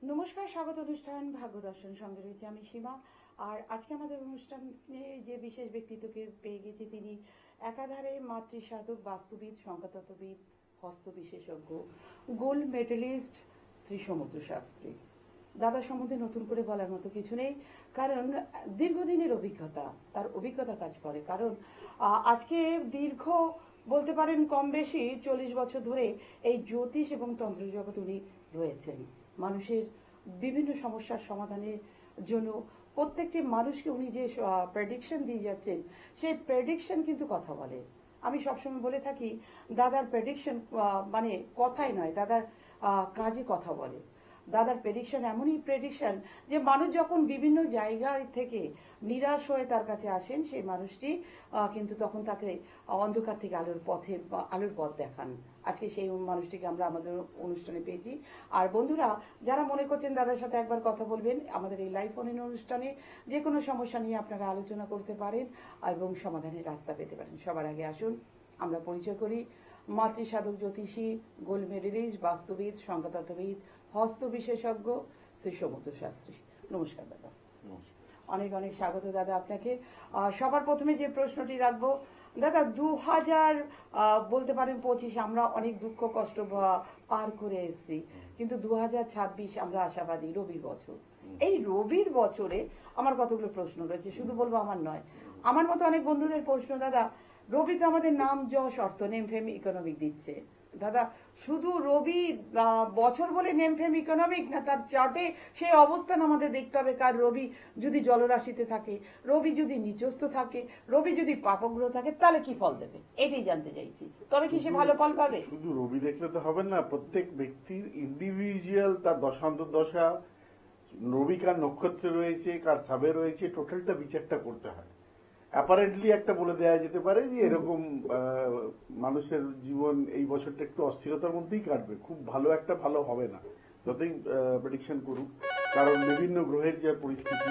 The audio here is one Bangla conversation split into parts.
নমস্কার, স্বাগত অনুষ্ঠান ভাগ্য দর্শন, সঙ্গে রয়েছে আমি সীমা। আর আজকে আমাদের অনুষ্ঠানে যে বিশেষ ব্যক্তিত্বকে পেয়ে গেছি, তিনি একাধারে মাতৃসাধক, বাস্তুবিদ, সংখ্যাতত্ত্ববিদ, হস্ত বিশেষজ্ঞ, গোল্ড মেডেলিস্ট শ্রী সমুদ্র শাস্ত্রী। দাদা সম্বন্ধে নতুন করে বলার মতো কিছু নেই, কারণ দীর্ঘদিনের অভিজ্ঞতা, তার অভিজ্ঞতা কাজ করে। কারণ আজকে দীর্ঘ বলতে পারেন কম বেশি 40 বছর ধরে এই জ্যোতিষ এবং তন্ত্র জগৎ উনি রয়েছেন। মানুষের বিভিন্ন সমস্যার সমাধানের জন্য প্রত্যেকটি মানুষকে উনি যে প্রেডিকশন দিয়ে যাচ্ছেন, সেই প্রেডিকশন কিন্তু কথা বলে। আমি সবসময় বলে থাকি, দাদার প্রেডিকশন মানে কথাই নয়, দাদার কাজে কথা বলে। দাদার প্রেডিকশন এমনই প্রেডিকশন যে মানুষ যখন বিভিন্ন জায়গায় থেকে নিরাশ হয়ে তার কাছে আসেন, সেই মানুষটি কিন্তু তখন তাকে অন্ধকার থেকে আলোর পথ দেখান। আজকে সেই মানুষটিকে আমরা আমাদের অনুষ্ঠানে পেয়েছি। আর বন্ধুরা, যারা মনে করছেন দাদার সাথে একবার কথা বলবেন, আমাদের এই লাইভ ফোন অনুষ্ঠানে যে কোনো সমস্যা নিয়ে আপনারা আলোচনা করতে পারেন এবং সমাধানের রাস্তা পেতে পারেন। সবার আগে আসুন আমরা পরিচয় করি। মাতৃসাধক, জ্যোতিষী, গোল্ড মেডেলিস্ট, বাস্তুবিদ, সংখ্যাতত্ত্ববিদ, হস্ত বিশেষজ্ঞ শ্রী সমুদ্র শাস্ত্রী। নমস্কার দাদা। অনেক অনেক স্বাগত দাদা আপনাকে। সবার প্রথমে যে প্রশ্নটি রাখবো দাদা, 2000 বলতে পারেন 25 আমরা অনেক দুঃখ কষ্ট পার করে এসেছি, কিন্তু 2026 আমরা আশাবাদী, রবির বছর। এই রবির বছরে আমার কতগুলো প্রশ্ন রয়েছে, শুধু বলবো আমার নয়, আমার মতো অনেক বন্ধুদের প্রশ্ন। দাদা, রবি তো আমাদের নাম যশ অর্থ, নেম ফেম ইকোনমিক দিচ্ছে। দাদা, শুধু রবি বছর বলে নেম ফেম ইকোনমিক না, তার চার্টে সেই অবস্থান আমাদের দেখতে হবে। কার রবি যদি জলরাশিতে থাকে, রবি যদি নিচস্থ থাকে, রবি যদি পাপগ্রহ থাকে, তাহলে কি ফল দেবে, এটাই জানতে চাইছি। তবে কি সে ভালো ফল পাবে? শুধু রবি দেখলে তো হবে না, প্রত্যেক ব্যক্তির ইন্ডিভিজুয়াল তার দশান্তর দশা, রবি কার নক্ষত্রে রয়েছে, কার সাবে রয়েছে, টোটালটা বিচারটা করতে হয়। অ্যাপারেন্টলি একটা বলে দেওয়া যেতে পারে যে এরকম মানুষের জীবন এই বছরটা একটু অস্থিরতার মধ্যেই কাটবে, খুব ভালো হবে না যতই প্রেডিকশন করুক। কারণ বিভিন্ন গ্রহের যে পরিস্থিতি,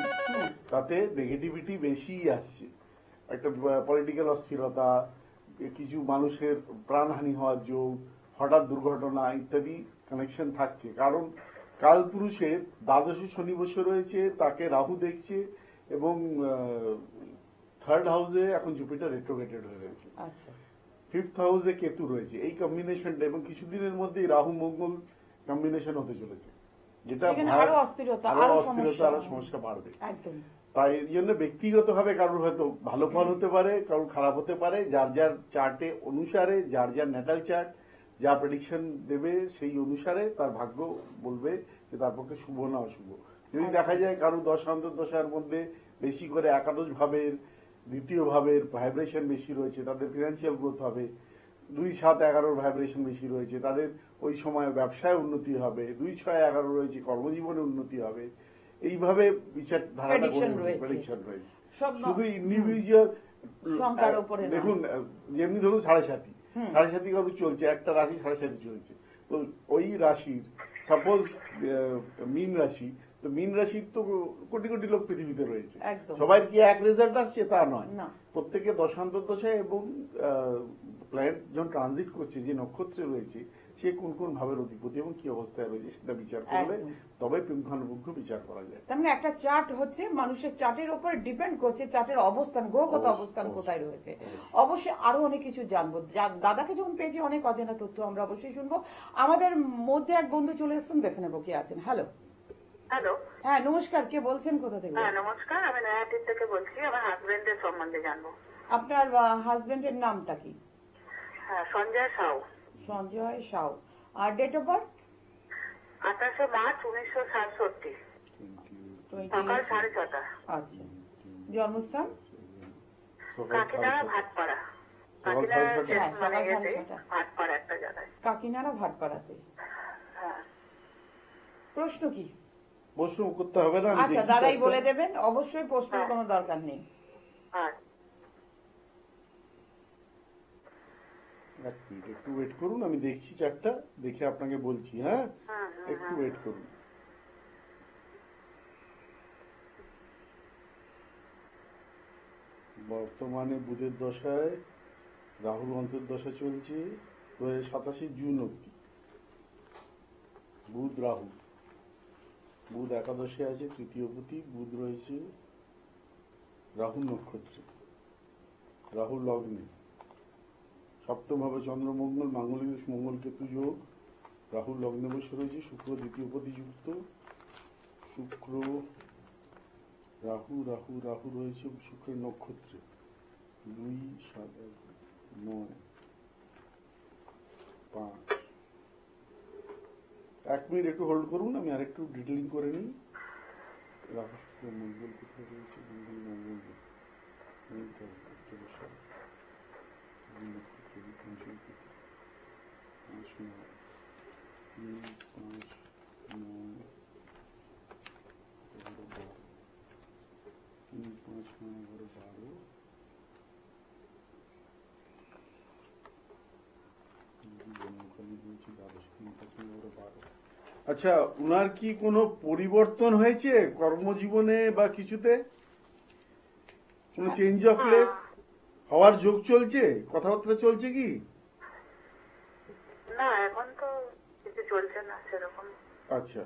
তাতে নেগেটিভিটি বেশি আসছে। একটা পলিটিক্যাল অস্থিরতা, কিছু মানুষের প্রাণহানি হওয়ার যোগ, হঠাৎ দুর্ঘটনা ইত্যাদি কানেকশন থাকছে। কারণ কালপুরুষের দ্বাদশে শনি বসে রয়েছে, তাকে রাহু দেখছে, এবং থার্ড হাউসে এখন জুপিটার রেট্রোগেটেড হয়ে রয়েছে, ফিফথ হাউসে কেতু রয়েছে। এই কম্বিনেশনটা এবং কিছুদিনের মধ্যেই রাহু মঙ্গল কম্বিনেশন হতে চলেছে, যেটা আরো অস্থিরতা, আরো সমস্যা বাড়বে। তাই এই জন্য ব্যক্তিগতভাবে কারোর হয়তো ভালো ফল হতে পারে, কারোর খারাপ হতে পারে। যার যার চার্টে অনুসারে, যার যার ন্যাটাল চার্ট যা প্রেডিকশন দেবে, সেই অনুসারে তার ভাগ্য বলবে যে তার পক্ষে শুভ না অশুভ। যদি দেখা যায় কারো দশার মধ্যে বেশি করে একাদশ ভাবের, দ্বিতীয় ভাবের ভাইব্রেশন বেশি রয়েছে, তাদের ফিনান্সিয়াল গ্রোথ হবে। 2-7-11 ভাইব্রেশন বেশি রয়েছে, তাদের ওই সময় ব্যবসায় উন্নতি হবে। 2-6-11 রয়েছে, কর্মজীবনে উন্নতি হবে। এইভাবে বিচার ধারাটা প্রেডিকশন রয়েছে। শুধু ইন্ডিভিজুয়াল দেখুন, যেমনি ধরুন 7.5 কারো চলছে, একটা রাশি 7.5 চলছে, তো ওই রাশির সাপোজ মীন রাশি, তো মীন রাশির তো কোটি কোটি লোক পৃথিবীতে রয়েছে, সবাই কি এক রেজাল্ট আসছে তা নয়। প্রত্যেকে দশান্তর দশায় এবং প্ল্যানেট যখন ট্রানজিট করছে, যে নক্ষত্রে রয়েছে, সে কোন কোন ভাবের অধিপতি এবং কি অবস্থায় রয়েছে, সেটা বিচার করলে তবে পুঙ্খানুপুঙ্খ বিচার করা যায়। তার মানে একটা চার্ট হচ্ছে মানুষের চার্টের উপর ডিপেন্ড করছে, চার্টের অবস্থান, গ্রহগত অবস্থান কোথায় রয়েছে। অবশ্যই আরো অনেক কিছু জানবো। দাদাকে যখন পেয়েছি, অনেক অজানা তথ্য আমরা অবশ্যই শুনবো। আমাদের মধ্যে এক বন্ধু চলে এসেছেন, দেখে নেবো কে আছেন। হ্যালো। হ্যালো। হ্যাঁ, নমস্কার, কে বলছেন, কোথা থেকে? হ্যাঁ, নমস্কার, আমি নয়াটির থেকে বলছি। আমার হাজবেন্ডের সম্বন্ধে জানবো। আপনার হাজবেন্ডের নামটা কি? হ্যাঁ, সঞ্জয় সাউ। সঞ্জয় সাউ। আর ডেট অফ বার্থ? 28শে মার্চ 1967, সকাল 6:30। আচ্ছা। জন্মস্থান? কাকিনাড়া, ভাটপাড়া। ভাটপাড়া একটা জায়গায়। কাকিনাড়া, ভাটপাড়াতে। হ্যাঁ। প্রশ্ন কি? প্রশ্ন করতে হবে না, আচ্ছা দাদাই বলে দেবেন, অবশ্যই প্রশ্নের কোনো দরকার নেই। একটু ওয়েট করুন, আমি দেখছি চারটা, দেখে আপনাকে বলছি। হ্যাঁ, একটু ওয়েট করুন। বর্তমানে বুধের দশায় রাহুর অন্তর্দশা চলছে 27 জুন অব্দি, বুধ রাহু। বুধ একাদশে আছে, তৃতীয় পতি বুধ রয়েছে রাহু নক্ষত্রে, রাহু লগ্নে, সপ্তম ভাবে চন্দ্রমঙ্গল, মাঙ্গলিক দোষ, মঙ্গল কেতু যোগ, রাহু লগ্নে বসে রয়েছে, শুক্র দ্বিতীয় পতি যুক্ত, শুক্র রাহু রাহু রাহু রয়েছে শুক্রের নক্ষত্রে 2, 7, 9, 5। 1 মিনিট একটু হোল্ড করুন, আমি আরেকটু ডিটেলিং করে নিই। রাহু শুক্র মঙ্গল কোথায় রয়েছে, মঙ্গল মঙ্গল আচ্ছা, উনার কি কোনো পরিবর্তন হয়েছে কর্মজীবনে বা কিছুতে? কোনো চেঞ্জ অফ প্লেস হওয়ার যোগ চলছে, কথাবার্তা চলছে কি? না, এখন তো কিছু চলছে না সেরকম। আচ্ছা,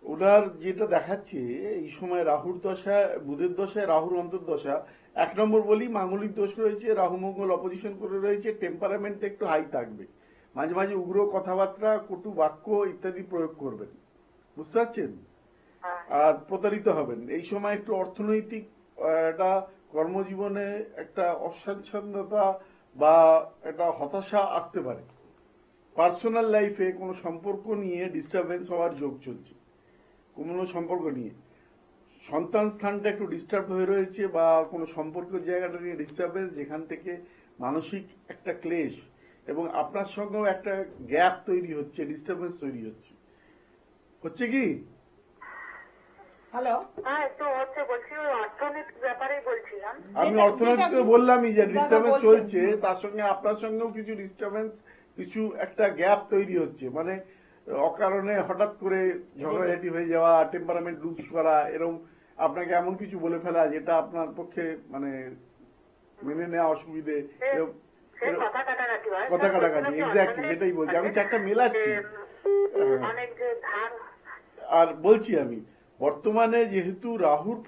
ওনার যেটা দেখাচ্ছে এই সময় রাহুর দশা, বুধের দশায় রাহুর অন্তর্দশা, 1 নম্বর বলি মাঙ্গলিক দোষ রয়েছে, রাহু মঙ্গল অপোজিশন করে রয়েছে, টেম্পারামেন্ট একটু হাই থাকবে, মাঝে মাঝে উগ্র কথাবার্তা, কটু বাক্য ইত্যাদি প্রয়োগ করবেন, বুঝতে পারছেন? আর প্রতারিত হবেন। এই সময় একটু অর্থনৈতিক একটা কর্মজীবনে একটা অস্বাচ্ছন্দ্যতা বা একটা হতাশা আসতে পারে। পার্সোনাল লাইফে কোনো সম্পর্ক নিয়ে ডিস্টারবেন্স হওয়ার যোগ চলছে, কোনো সম্পর্ক নিয়ে সন্তান স্থানটা একটু ডিস্টার্ব হয়ে রয়েছে, বা কোনো সম্পর্কের জায়গাটা নিয়ে ডিস্টারবেন্স, যেখান থেকে মানসিক একটা ক্লেশ এবং আপনার সঙ্গেও একটা গ্যাপ তৈরি হচ্ছে, ডিস্টারবেন্স তৈরি হচ্ছে। হচ্ছে কি? হ্যালো, হ্যাঁ একটু হচ্ছে, বলছি ওই অর্থনৈতিক ব্যাপারেই বলছিলাম। আমি অর্থনৈতিক বললামই যে ডিস্টারবেন্স চলছে, তার সঙ্গে আপনার সঙ্গেও কিছু ডিস্টারবেন্স, কিছু একটা গ্যাপ তৈরি হচ্ছে, মানে অকারণে হঠাৎ করে ঝগড়াঝাটি হয়ে যাওয়া, টেম্পারামেন্ট লুজ করা, এরকম আপনাকে এমন কিছু বলে ফেলা যেটা আপনার পক্ষে মানে মেনে নেওয়া অসুবিধে, কথা কাটাকাটি, এক্স্যাক্টলি সেটাই বলছি আমি, চারটা মেলাচ্ছি। আর বলছি আমি বর্তমানে যেহেতু রাহুর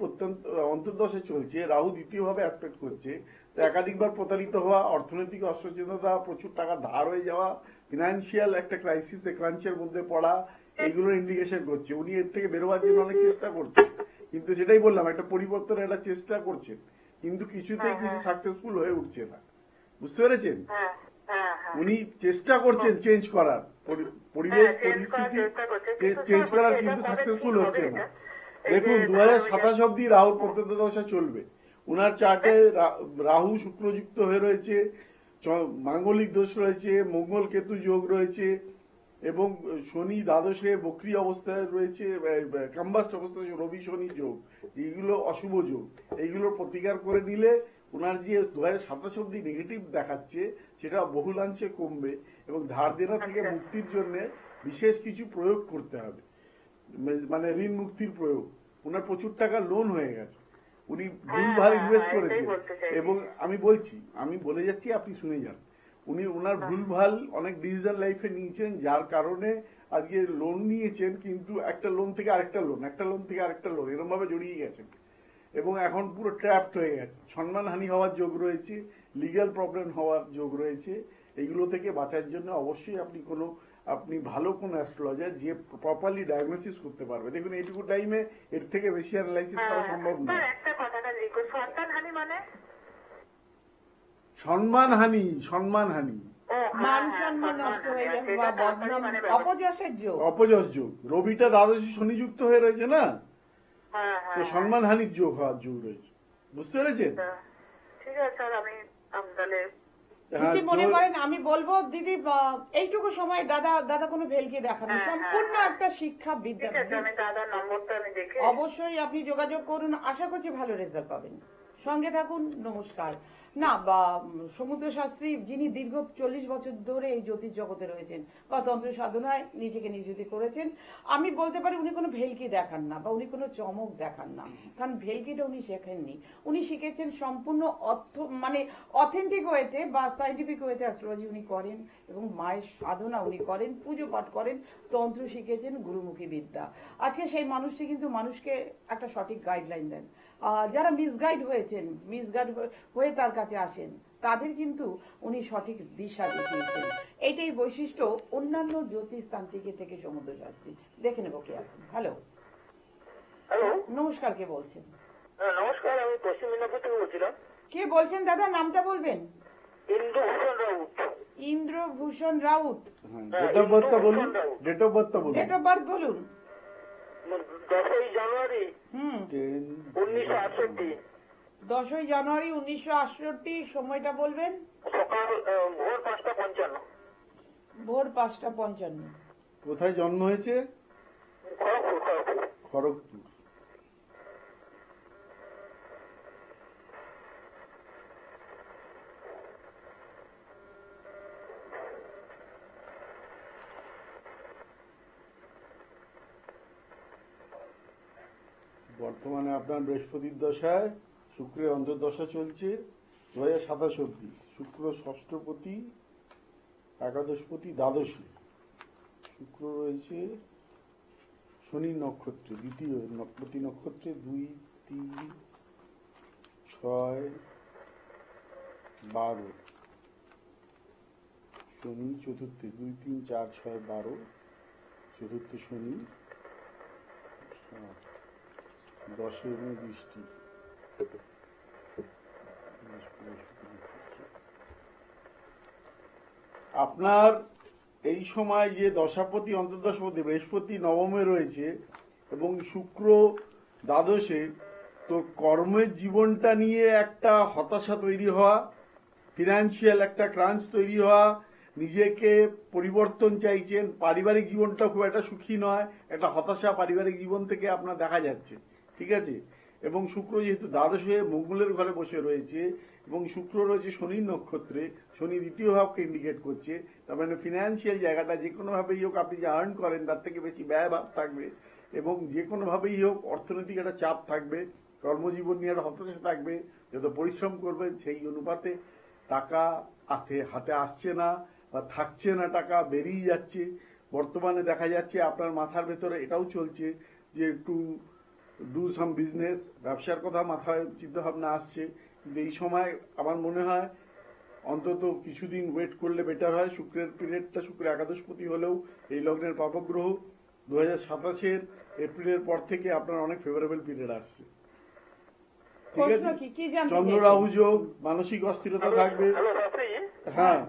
অন্তর্দশা চলছে, রাহু দ্বিতীয় ভাবে অ্যাসপেক্ট করছে, তো একাধিকবার প্রতারিত হওয়া, অর্থনৈতিক অসচেতনতা, প্রচুর টাকা ধার হয়ে যাওয়া, ফিনান্সিয়াল একটা ক্রাইসিস, ক্রাঞ্চের মধ্যে পড়া, এগুলোর ইন্ডিকেশন করছে। উনি এর থেকে বেরোবার জন্য অনেক চেষ্টা করছেন, কিন্তু সেটাই বললাম একটা পরিবর্তনের একটা চেষ্টা করছেন, কিন্তু কিছুতেই কিছু সাকসেসফুল হয়ে উঠছে না, বুঝতে পেরেছেন? উনি চেষ্টা করছেন চেঞ্জ করার, পরিবেশ পরিস্থিতি চেঞ্জ করার, কিন্তু সাকসেসফুল হচ্ছে না। দেখুন 2027 অব্দি রাহুর প্রত্যন্তদশা চলবে। উনার চার্টে রাহু শুক্রযুক্ত হয়ে রয়েছে, মাঙ্গলিক দোষ রয়েছে, মঙ্গল কেতু যোগ রয়েছে, এবং শনি দ্বাদশে বক্রি অবস্থায় রয়েছে, কম্বাস্ট অবস্থায় রবি শনি যোগ, এইগুলো অশুভ যোগ। এইগুলোর প্রতিকার করে নিলে ওনার যে 2027 অব্দি নেগেটিভ দেখাচ্ছে সেটা বহুলাংশে কমবে, এবং ধার দেনা থেকে মুক্তির জন্য বিশেষ কিছু প্রয়োগ করতে হবে, মানে ঋণ মুক্তির প্রয়োগ। ওনার প্রচুর টাকা লোন হয়ে গেছে, উনি ভুলভাল ইনভেস্ট করেছেন, এবং আমি বলে যাচ্ছি আপনি শুনে যান। উনি ওনার ভুলভাল অনেক ডিসিশন লাইফে নিয়েছেন, যার কারণে আজকে লোন নিয়েছেন, কিন্তু একটা লোন থেকে আরেকটা লোন, একটা লোন থেকে আরেকটা লোন, এরকম ভাবে জড়িয়ে গেছেন, এবং এখন পুরো ট্র্যাপড হয়ে গেছে। সম্মানহানি হওয়ার যোগ রয়েছে, লিগ্যাল প্রবলেম হওয়ার যোগ রয়েছে। এইগুলো থেকে বাঁচার জন্য অবশ্যই আপনি ভালো কোনো অ্যাস্ট্রোলজার যে প্রপারলি ডায়াগনোসিস করতে পারবে। দেখুন এইটুকু টাইমে এর থেকে বেশি অ্যানালাইসিস করা সম্ভব না। সম্মানহানি, অপযশ যোগ, রবিটা দ্বাদশী শনিযুক্ত হয়ে রয়েছে না, তো সম্মানহানির যোগ হওয়ার যোগ রয়েছে, বুঝতে পেরেছেন? ঠিক আছে স্যার, আমি তাহলে যদি মনে করেন আমি বলবো দিদি এইটুকু সময় দাদা কোনো ভেলকি দেখানো, সম্পূর্ণ একটা শিক্ষা বিদ্যা, অবশ্যই আপনি যোগাযোগ করুন, আশা করছি ভালো রেজাল্ট পাবেন। সঙ্গে থাকুন, নমস্কার। না বা সমুদ্র শাস্ত্রী যিনি দীর্ঘ 40 বছর ধরে এই জ্যোতিষ জগতে রয়েছেন বা তন্ত্র সাধনায় নিজেকে নিয়োজিত করেছেন, আমি বলতে পারি উনি কোনো ভেলকি দেখান না বা উনি কোনো চমক দেখান না, কারণ ভেলকিটা উনি শেখেননি। উনি শিখেছেন সম্পূর্ণ মানে অথেন্টিক ওয়েতে বা সাইন্টিফিক ওয়েতে অ্যাস্ট্রোলজি উনি করেন এবং মায়ের সাধনা উনি করেন, পুজো পাঠ করেন, তন্ত্র শিখেছেন, গুরুমুখী বিদ্যা। আজকে সেই মানুষটি কিন্তু মানুষকে একটা সঠিক গাইডলাইন দেন। যারা মিসগাইড হয়েছেন, মিসগাইড হয়ে তার কাছে আসেন, তাদের কিন্তু উনি সঠিক দিশা দেখিয়েছেন। এইটাই বৈশিষ্ট্য অন্যান্য জ্যোতিষ তান্ত্রিকের থেকে সমুদ্র শাস্ত্রী। দেখে নেব কে আছেন। হ্যালো, হ্যালো, নমস্কার, কে বলছেন? নমস্কার, আমি পশ্চিম মেদিনীপুর থেকে বলছিলাম। কে বলছেন দাদা, নামটা বলবেন? ইন্দ্রভূষণ রাউত। ইন্দ্রভূষণ রাউত। ডেট অফ বার্থটা বলুন, ডেট অফ বার্থটা বলুন। ডেট অফ বার্থ বলুন। 10ই জানুয়ারি 1968। 10ই জানুয়ারি 1968। সময়টা বলবেন? সকাল ভোর 5:55। ভোর 5:55। কোথায় জন্ম হয়েছে? খড়গপুর। খড়গপুর। বর্তমানে আপনার বৃহস্পতির দশায় শুক্রের অন্তর্দশা চলছে 2027 অব্দি। শুক্র ষষ্ঠপতি, একাদশপতি, দ্বাদশী। শুক্র রয়েছে শনি নক্ষত্রে, দ্বিতীয় প্রতি নক্ষত্রে 2, 3, 6, 12। শনি চতুর্থে 2, 3, 4, 6, 12। চতুর্থ শনি, 10 দৃষ্টি। আপনার এই সময় যে দশাপতি অন্তর্দশাপতি বৃহস্পতি নবমে রয়েছে এবং শুক্র দ্বাদশে, তো কর্মের জীবনটা নিয়ে একটা হতাশা তৈরি হওয়া, ফিনান্সিয়াল একটা ক্রাঞ্চ তৈরি হওয়া, নিজেকে পরিবর্তন চাইছেন, পারিবারিক জীবনটা খুব একটা সুখী নয়, একটা হতাশা পারিবারিক জীবন থেকে আপনার দেখা যাচ্ছে, ঠিক আছে। এবং শুক্র যেহেতু দ্বাদশে মঙ্গলের ঘরে বসে রয়েছে এবং শুক্র রয়েছে শনির নক্ষত্রে, শনি দ্বিতীয় ভাবকে ইন্ডিকেট করছে, তার মানে ফিনান্সিয়াল জায়গাটা যে কোনোভাবেই হোক আপনি যে আর্ন করেন তার থেকে বেশি ব্যয় ভাব থাকবে এবং যে কোনোভাবেই হোক অর্থনৈতিক একটা চাপ থাকবে, কর্মজীবন নিয়ে একটা হতাশা থাকবে। যত পরিশ্রম করবেন সেই অনুপাতে টাকা হাতে আসছে না বা থাকছে না, টাকা বেরিয়ে যাচ্ছে। বর্তমানে দেখা যাচ্ছে আপনার মাথার ভেতরে এটাও চলছে যে একটু ডু সাম বিজনেস, ব্যবসার কথা মাথায় চিন্তা ভাবনা আসছে, কিন্তু এই সময় আমার মনে হয় অন্তত কিছুদিন ওয়েট করলে বেটার হয়। শুক্রের পিরিয়ডটা, শুক্র একাদশপতি হলেও এই লগ্নের পাপগ্রহ 2027 এপ্রিলের পর থেকে আপনার অনেক ফেভারেবল পিরিয়ড আসছে, ঠিক আছে। চন্দ্র রাহু যোগ, মানসিক অস্থিরতা থাকবে। হ্যাঁ,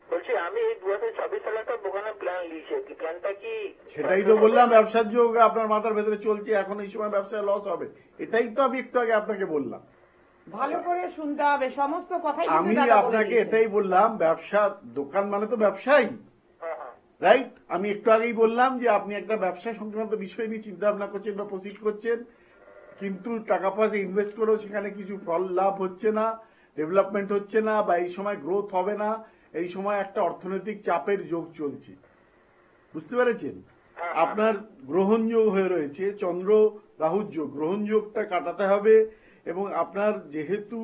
বলছি আমি এই 2026 সালে একটা দোকানের প্ল্যান লিখছি, প্ল্যানটা কি? সেটাই তো বললাম, ব্যবসার যোগ আপনার মাথার ভেতরে চলছে, এখন এই সময় ব্যবসায় লস হবে, এটাই তো আমি একটু আগে আপনাকে বললাম। ভালো করে শুনতে হবে সমস্ত কথাই। আমি আপনাকে এটাই বললাম, ব্যবসা দোকান মানে তো ব্যবসাই, রাইট। আমি একটু আগেই বললাম যে আপনি একটা ব্যবসা সংক্রান্ত বিষয় নিয়ে চিন্তা ভাবনা করছেন বা প্রসিড করছেন, কিন্তু টাকা পয়সা ইনভেস্ট করেও সেখানে কিছু ফল লাভ হচ্ছে না, ডেভেলপমেন্ট হচ্ছে না, বা এই সময় গ্রোথ হবে না। এই সময় একটা অর্থনৈতিক চাপের যোগ চলছে, বুঝতে পেরেছেন। আপনার গ্রহণ যোগ হয়ে রয়েছে, চন্দ্র রাহুর যোগ, গ্রহণ যোগটা কাটাতে হবে। এবং আপনার যেহেতু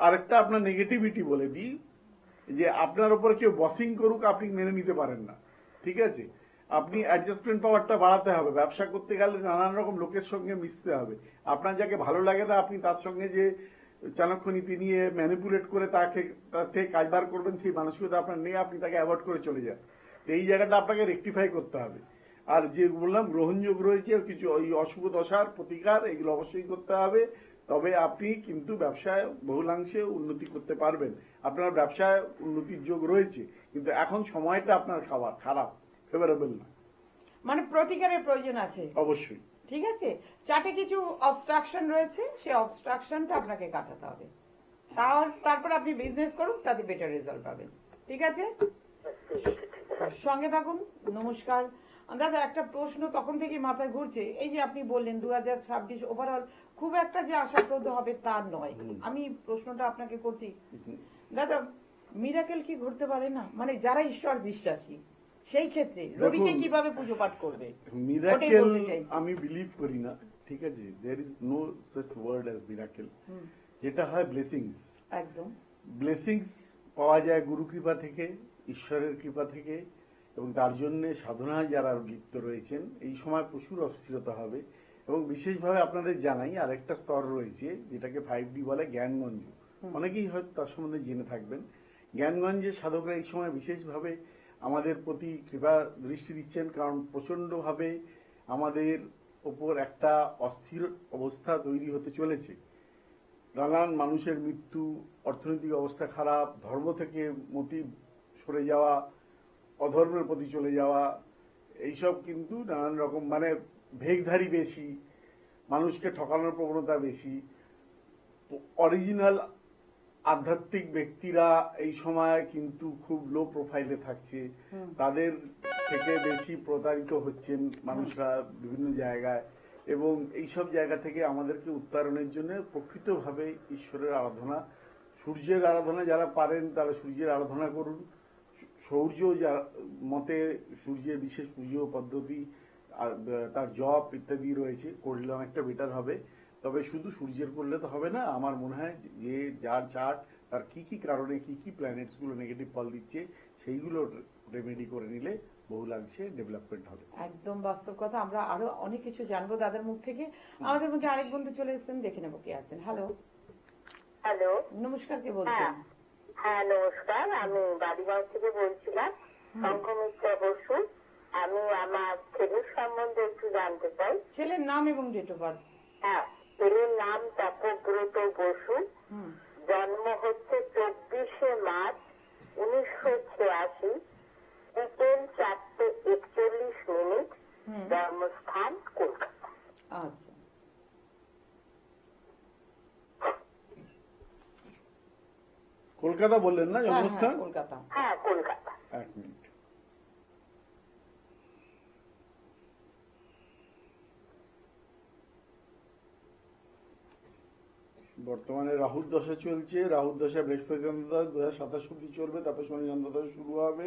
আরেকটা আপনার নেগেটিভিটি বলে দিই, যে আপনার উপর কেউ বসিং করুক আপনি মেনে নিতে পারেন না, ঠিক আছে। আপনি অ্যাডজাস্টমেন্ট পাওয়ারটা বাড়াতে হবে। ব্যবসা করতে গেলে নানান রকম লোকের সঙ্গে মিশতে হবে। আপনার যাকে ভালো লাগে না আপনি তার সঙ্গে যে চাণক্য নীতি নিয়ে ম্যানিপুলেট করে তার থেকে কাজ বার করবেন, সেই মানসিকতা আপনার নেই, আপনি তাকে অ্যাভয়েড করে চলে যান। এই জায়গাটা আপনাকে রেকটিফাই করতে হবে। আর যে বললাম গ্রহণযোগ রয়েছে, কিছু ওই অশুভ দশার প্রতিকার, এগুলো অবশ্যই করতে হবে। তবে আপনি কিন্তু ব্যবসায় বহুলাংশে উন্নতি করতে পারবেন। আপনার ব্যবসায় উন্নতির যোগ রয়েছে, কিন্তু এখন সময়টা আপনার খারাপ, ফেভারেবল না, মানে প্রতিকারের প্রয়োজন আছে অবশ্যই, ঠিক আছে। চার্টে কিছু অবস্ট্রাকশন রয়েছে, সেই অবস্ট্রাকশনটা আপনাকে কাটাতে হবে, তারপর আপনি বিজনেস করুন, তাতে বেটার রেজাল্ট পাবেন, ঠিক আছে। সঙ্গে থাকুন। নমস্কার, দাদা একটা প্রশ্ন তখন থেকে মাথায় ঘুরছে, এই যে আপনি বললেন 2026 ওভারঅল খুব একটা যে আশাপ্রদ হবে তা নয়, আমি প্রশ্নটা আপনাকে করছি দাদা, মিরাকেল কি ঘটতে পারে না? মানে যারা ঈশ্বর বিশ্বাসী সেই ক্ষেত্রে রবিকে কিভাবে পুজো পাঠ করবে? মিরাকেল আমি বিলিভ করি না, ঠিক আছে? There is no such word as miracle. যেটা হয় ব্লেসিংস, একদম ব্লেসিংস পাওয়া যায় গুরু কৃপা থেকে, ঈশ্বরের কৃপা থেকে, এবং তার জন্য সাধনায় যারা লিপ্ত রয়েছেন এই সময় প্রচুর অস্থিরতা হবে। এবং বিশেষভাবে আপনাদের জানাই আরেকটা স্তর রয়েছে যেটাকে 5D বলে, জ্ঞানগঞ্জ। অনেকেই হয়তো তার সম্বন্ধে জেনে থাকবেন। জ্ঞানগঞ্জের সাধকরা এই সময় বিশেষভাবে আমাদের প্রতি কৃপা দৃষ্টি দিচ্ছেন, কারণ প্রচন্ডভাবে আমাদের ওপর একটা অস্থির অবস্থা তৈরি হতে চলেছে। নানান মানুষের মৃত্যু, অর্থনৈতিক অবস্থা খারাপ, ধর্ম থেকে মতি সরে যাওয়া, অধর্মের প্রতি চলে যাওয়া, এইসব কিন্তু নানান রকম, মানে ভেগধারী বেশি, মানুষকে ঠকানোর প্রবণতা বেশি। অরিজিনাল আধ্যাত্মিক ব্যক্তিরা এই সময় কিন্তু খুব লো প্রোফাইলে থাকছে, তাদের থেকে বেশি প্রতারিত হচ্ছেন মানুষরা বিভিন্ন জায়গায়। এবং এইসব জায়গা থেকে আমাদেরকে উত্তরণের জন্য প্রকৃতভাবে ঈশ্বরের আরাধনা, সূর্যের আরাধনা যারা পারেন তারা সূর্যের আরাধনা করুন। সূর্য যার মতে সূর্যের বিশেষ পুজো পদ্ধতি, তার জপ ইত্যাদি রয়েছে, করলে অনেকটা বেটার হবে। তবে শুধু সূর্যের করলে তো হবে না, আমার মনে হয় যে যার চার্ট তার কি কি কারণে কি কি প্ল্যানেটস গুলো নেগেটিভ ফল দিচ্ছে সেইগুলো রেমেডি করে নিলে বহু লাগছে ডেভেলপমেন্ট হবে। একদম বাস্তব কথা। আমরা আরো অনেক কিছু জানবো দাদার মুখ থেকে। আমাদের মধ্যে আরেক বন্ধু চলে এসেছেন, দেখে নেবো কে আছেন। হ্যালো হ্যালো, নমস্কার, কে বলছেন? হ্যাঁ নমস্কার, আমি বাড়িগাঁও থেকে বলছিলাম, শঙ্খমিত্রা বসু। আমি আমার ছেলের সম্বন্ধে একটু জানতে চাই। ছেলের নাম এবং ডেট অফ বার্থ? হ্যাঁ, ছেলের নাম তাপব্রত বসু, জন্ম হচ্ছে 24শে মার্চ 1986, বিকেল 4:41, জন্মস্থান কলকাতা। আচ্ছা, কলকাতা বললেন না জন্মস্থান? কলকাতা। হ্যাঁ কলকাতা। এক মিনিট। বর্তমানে রাহুর দশা চলছে, রাহুর দশা বৃহস্পতি অন্তর্দশা 2027 অব্দি চলবে, তারপর শনি অন্তর্দশা শুরু হবে।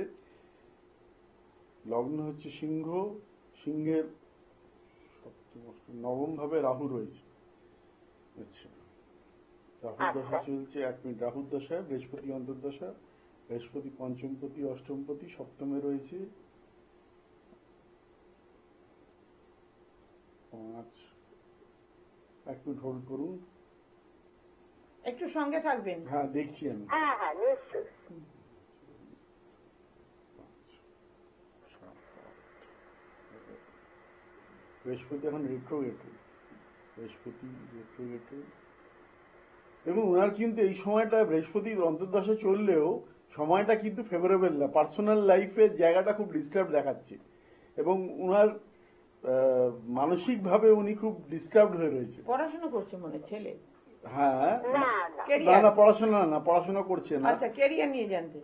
লগ্ন হচ্ছে সিংহ, সিংহের নবম ভাবে রাহু রয়েছে। আচ্ছা, রাহুর দশা চলছে, এক মিনিট। রাহুর দশায় বৃহস্পতি অন্তর্দশা, বৃহস্পতি পঞ্চমপতি অষ্টমপতি সপ্তমে রয়েছে। 5, এক মিনিট হোল্ড করুন, একটু সঙ্গে থাকবেন। হ্যাঁ দেখছি আমি। হ্যাঁ হ্যাঁ নিশ্চয়ই। বৃহস্পতি এখন রেট্রোগেট, বৃহস্পতি রেট্রোগেট। এবং ওনার কিন্তু এই সময়টা বৃহস্পতির অন্তর্দশা চললেও সময়টা কিন্তু ফেভারেবল না, পার্সোনাল লাইফের জায়গাটা খুব ডিস্টার্ব দেখাচ্ছে। এবং ওনার মানসিক ভাবে উনি খুব ডিস্টার্ব হয়ে রয়েছে। পড়াশোনা করছে মনে ছেলে? হ্যাঁ, না না পড়াশোনা না, পড়াশোনা করছে না। আচ্ছা, ক্যারিয়ার নিয়ে জানতে?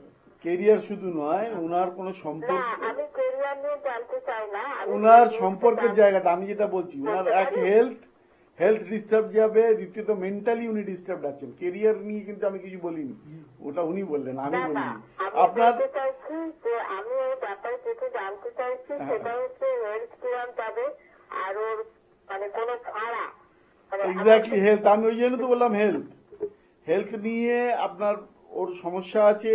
কেরিয়ার শুধু নয়, ওনার কোনো সম্পর্ক, আমি ক্যারিয়ার নিয়ে জানতে চাই না, ওনার সম্পর্কের জায়গাটা আমি যেটা বলছি, ওনার এক হেলথ ডিস্টার্ব যাবে, দ্বিতীয়ত মেন্টালি উনি ডিস্টার্ব আছেন। কেরিয়ার নিয়ে কিন্তু আমি কিছু বলিনি, ওটা উনি বললেন, আমি বলিনি। আপনার চাইছি যে আমি ওই ব্যাপারে যেটা জানতে চাইছি সেটা হচ্ছে হেলথ কিরম পাবে, আর ওর মানে কোনো ভাড়া। এক্স্যাক্টলি হেলথ, আমি ওই জন্য তো বললাম হেলথ নিয়ে আপনার ওর সমস্যা আছে।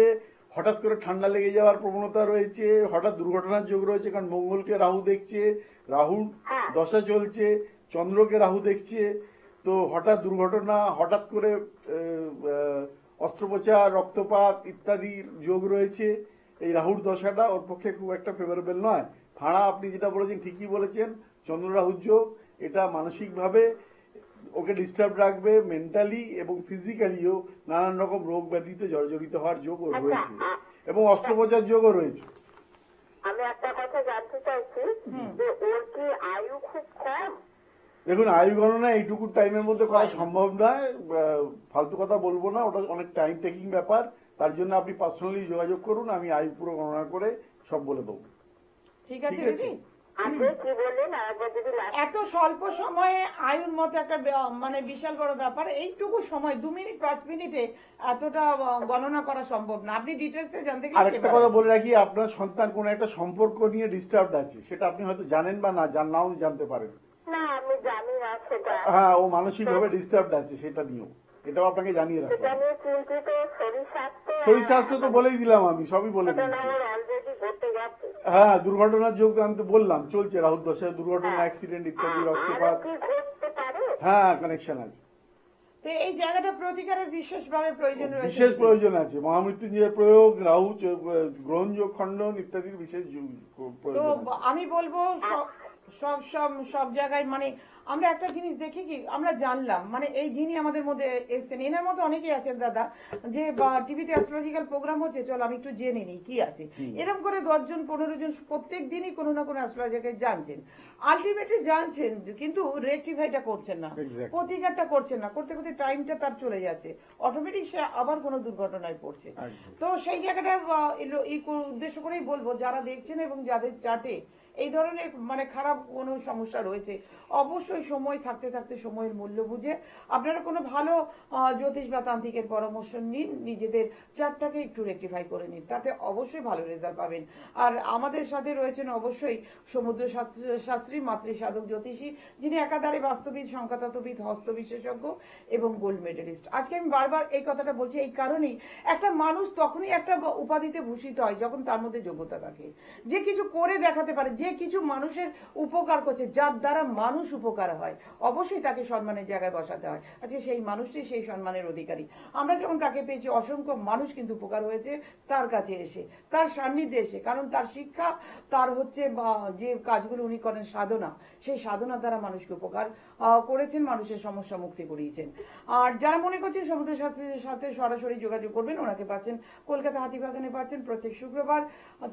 হঠাৎ করে ঠান্ডা লেগে যাওয়ার প্রবণতা রয়েছে, হঠাৎ দুর্ঘটনার যোগ রয়েছে, কারণ মঙ্গলকে রাহু দেখছে, রাহু দশা চলছে, চন্দ্রকে রাহু দেখছে। তো হঠাৎ দুর্ঘটনা, হঠাৎ করে অস্ত্রোপচার, রক্তপাত ইত্যাদির যোগ রয়েছে। এই রাহুর দশাটা ওর পক্ষে খুব একটা ফেভারেবল নয়। ভাড়া আপনি যেটা বলেছেন ঠিকই বলেছেন, চন্দ্র রাহুর যোগ, এটা মানসিকভাবে ওকে ডিস্টার্ব রাখবে, মেন্টালি এবং ফিজিক্যালিও নানান রকম রোগ ব্যাধিতে জর্জরিত হওয়ার যোগ রয়েছে, এবং অস্ত্রোপচার যোগও রয়েছে। আমি একটা কথা জানতে চাইছি যে ওর কি আয়ু খুব কম? দেখুন, আয়ু গণনা এইটুকু টাইমের মধ্যে করা সম্ভব নয়, ফালতু কথা বলবো না, ওটা অনেক টাইম টেকিং ব্যাপার। তার জন্য আপনি পার্সোনালি যোগাযোগ করুন, আমি আয়ু পুরো গণনা করে সব বলে দেবো। ঠিক আছে দিদি, আগে কি বললেন আরেকবার যদি last- এত স্বল্প সময়ে আয়ুর মতো একটা মানে বিশাল বড় ব্যাপার, এইটুকু সময় 2 মিনিট 5 মিনিটে এতটা গণনা করা সম্ভব না। আপনি ডিটেলসে জানতে গেলে আরেকটা কথা বলে রাখি, আপনার সন্তান কোন একটা সম্পর্ক নিয়ে ডিস্টার্ব আছে, সেটা আপনি হয়তো জানেন বা না নাও জানতে পারেন। না আমি জানি না সেটা। হ্যাঁ, ও মানসিক ভাবে ডিস্টার্ব আছে, সেটা নিয়েও, এটাও আপনাকে জানিয়ে রাখতে সেটা হবে। নিয়ে চিন্তিত। শরীর স্বাস্থ্য শরীর স্বাস্থ্য তো বলেই দিলাম, আমি সবই বলে দিয়েছি। অলরেডি ঘটে গেছে। হ্যাঁ, দুর্ঘটনার যোগ আমি তো বললাম চলছে, রাহুল দশায় দুর্ঘটনা, অ্যাক্সিডেন্ট ইত্যাদি, আরো রক্তপাত। কি ঘটতে পারে? হ্যাঁ, কানেকশন আছে, তো এই জায়গাটা প্রতিকারের বিশেষভাবে প্রয়োজন রয়েছে। বিশেষ প্রয়োজন আছে। মহামৃত্যুঞ্জয়ের প্রয়োগ, রাহু গ্রহণযোগ খণ্ডন ইত্যাদির বিশেষ তো প্রয়োজন আছে। আমি বলবো সব সব সব জায়গায় মানে আমরা একটা জিনিস দেখি কি, আমরা জানলাম মানে এই যিনি আমাদের মধ্যে এসছেন এনার মতো অনেকেই আছেন দাদা, যে টিভিতে অ্যাস্ট্রোলজিক্যাল প্রোগ্রাম হচ্ছে, চলো আমি একটু জেনে নিই কি আছে। এরকম করে 10 জন 15 জন প্রত্যেক দিনই কোনো না কোনো অ্যাস্ট্রোলজারকে জানছেন, আলটিমেটলি জানছেন কিন্তু রেকটিফাইটা করছেন না, Exactly. প্রতিকারটা করছেন না, করতে করতে টাইমটা তার চলে যাচ্ছে, অটোমেটিক সে আবার কোনো দুর্ঘটনায় পড়ছে। একদম। তো সেই জায়গাটা এই উদ্দেশ্য করেই বলবো, যারা দেখছেন এবং যাদের চাটে এই ধরনের মানে খারাপ কোনো সমস্যা রয়েছে, অবশ্যই সময় থাকতে থাকতে সময়ের মূল্য বুঝে আপনারা কোনো ভালো জ্যোতিষ বা তান্ত্রিকের পরামর্শ নিন, নিজেদের চারটাকে একটু রেকটিফাই করে নিন, তাতে অবশ্যই ভালো রেজাল্ট পাবেন। আর আমাদের সাথে রয়েছেন অবশ্যই সমুদ্র শাস্ত্রী, মাতৃ সাধক জ্যোতিষী, যিনি একাধারে বাস্তবিদ, সংখ্যাতত্ত্ববিদ, হস্ত বিশেষজ্ঞ এবং গোল্ড মেডেলিস্ট। আজকে আমি বারবার এই কথাটা বলছি এই কারণেই, একটা মানুষ তখনই একটা উপাধিতে ভূষিত হয় যখন তার মধ্যে যোগ্যতা থাকে, যে কিছু করে দেখাতে পারে, যে কিছু মানুষের উপকার করছে, যার দ্বারা মানুষ উপকার হয়, অবশ্যই তাকে সম্মানের জায়গায় বসাতে হয়। আজকে সেই মানুষটি সেই সম্মানের অধিকারী। আমরা যখন তাকে পেয়েছি, অসংখ্য মানুষ কিন্তু উপকার হয়েছে তার কাছে এসে, তার সান্নিধ্যে এসে, কারণ তার শিক্ষা, তার হচ্ছে যে কাজগুলো উনি করেন সাধনা, সেই সাধনার দ্বারা মানুষকে উপকার করেছেন, মানুষের সমস্যা মুক্তি করিয়েছেন। আর যারা মনে করছেন সমুদ্র শাস্ত্রীর সাথে সরাসরি যোগাযোগ করবেন, ওনাকে পাচ্ছেন কলকাতা হাতিবাগানে, পাচ্ছেন প্রত্যেক শুক্রবার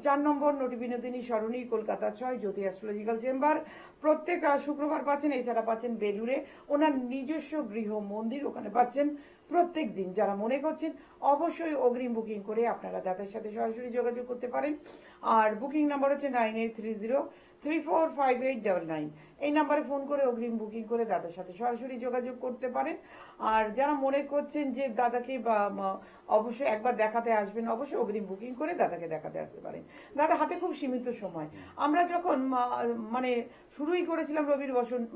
4 নম্বর নটি বিনোদিনী সরণি, কলকাতা 6, জ্যোতি অ্যাস্ট্রোলজিক্যাল চেম্বার প্রত্যেক শুক্রবার পাচ্ছেন। এছাড়া পাচ্ছেন বেলুড়ে ওনার নিজস্ব গৃহ মন্দির, ওখানে পাচ্ছেন প্রত্যেক দিন। যারা মনে করছেন অবশ্যই অগ্রিম বুকিং করে আপনারা দাদার সাথে সরাসরি যোগাযোগ করতে পারেন। আর বুকিং নাম্বার হচ্ছে 9830345899। এই নাম্বারে ফোন করে অগ্রিম বুকিং করে দাদার সাথে সরাসরি যোগাযোগ করতে পারেন। আর যারা মনে করছেন যে দাদাকে অবশ্যই একবার দেখাতে আসবেন, অবশ্যই অগ্রিম বুকিং করে দাদাকে দেখাতে আসতে পারেন। দাদা হাতে খুব সীমিত সময়, আমরা যখন মানে শুরুই করেছিলাম রবির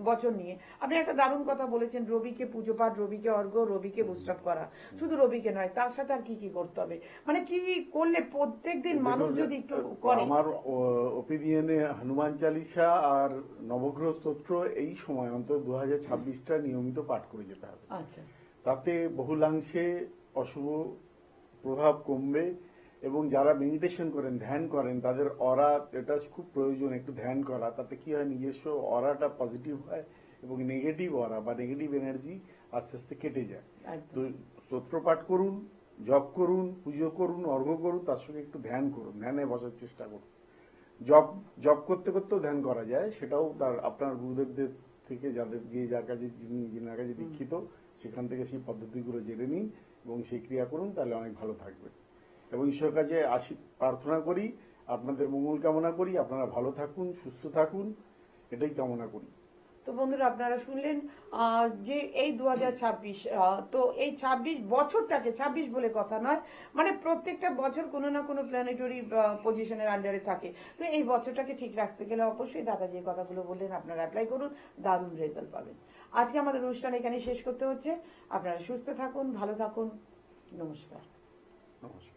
বচন নিয়ে, আপনি একটা দারুণ কথা বলেছেন, রবিকে পুজো পাঠ, রবিকে অর্ঘ্য, রবিকে বুস্টাপ করা, শুধু রবিকে নয়, তার সাথে আর কি কি করতে হবে, মানে কি করলে প্রত্যেকদিন মানুষ যদি একটু করে। আমার ওপিনিয়নে হনুমান চালিসা আর নবগ্রহ স্তোত্র এই সময় অন্তত 2026টা নিয়মিত পাঠ করে যেতে হবে। আচ্ছা, তাতে বহুলাংশে অশুভ প্রভাব কমবে। এবং যারা মেডিটেশন করেন, ধ্যান করেন, তাদের অরা, এটা খুব প্রয়োজন একটু ধ্যান করা। তাতে কি হয়, নিজস্ব অরাটা পজিটিভ হয় এবং নেগেটিভ অরা বা নেগেটিভ এনার্জি আস্তে আস্তে কেটে যায়। তো স্তোত্র পাঠ করুন, জপ করুন, পুজো করুন, অর্ঘ্য করুন, তার সঙ্গে একটু ধ্যান করুন, ধ্যানে বসার চেষ্টা করুন। জপ করতে করতেও ধ্যান করা যায়, সেটাও তার আপনার গুরুদেবদের থেকে, যার কাছে যিনার কাছে দীক্ষিত, সেখান থেকে সেই পদ্ধতিগুলো জেনে নিন এবং সেই ক্রিয়া করুন, তাহলে অনেক ভালো থাকবে। এবং ঈশ্বরের কাছে প্রার্থনা করি, আপনাদের মঙ্গল কামনা করি, আপনারা ভালো থাকুন, সুস্থ থাকুন, এটাই কামনা করি। তো বন্ধুরা আপনারা শুনলেন যে এই 2026, তো এই 26 বছরটাকে, 26 বলে কথা নয়, মানে প্রত্যেকটা বছর কোনো না কোনো প্ল্যানেটরি পজিশনের আন্ডারে থাকে। তো এই বছরটাকে ঠিক রাখতে গেলে অবশ্যই দাদা যে কথাগুলো বললেন আপনারা অ্যাপ্লাই করুন, দারুণ রেজাল্ট পাবেন। আজকে আমাদের অনুষ্ঠান এখানে শেষ করতে হচ্ছে। আপনারা সুস্থ থাকুন, ভালো থাকুন, নমস্কার। নমস্কার।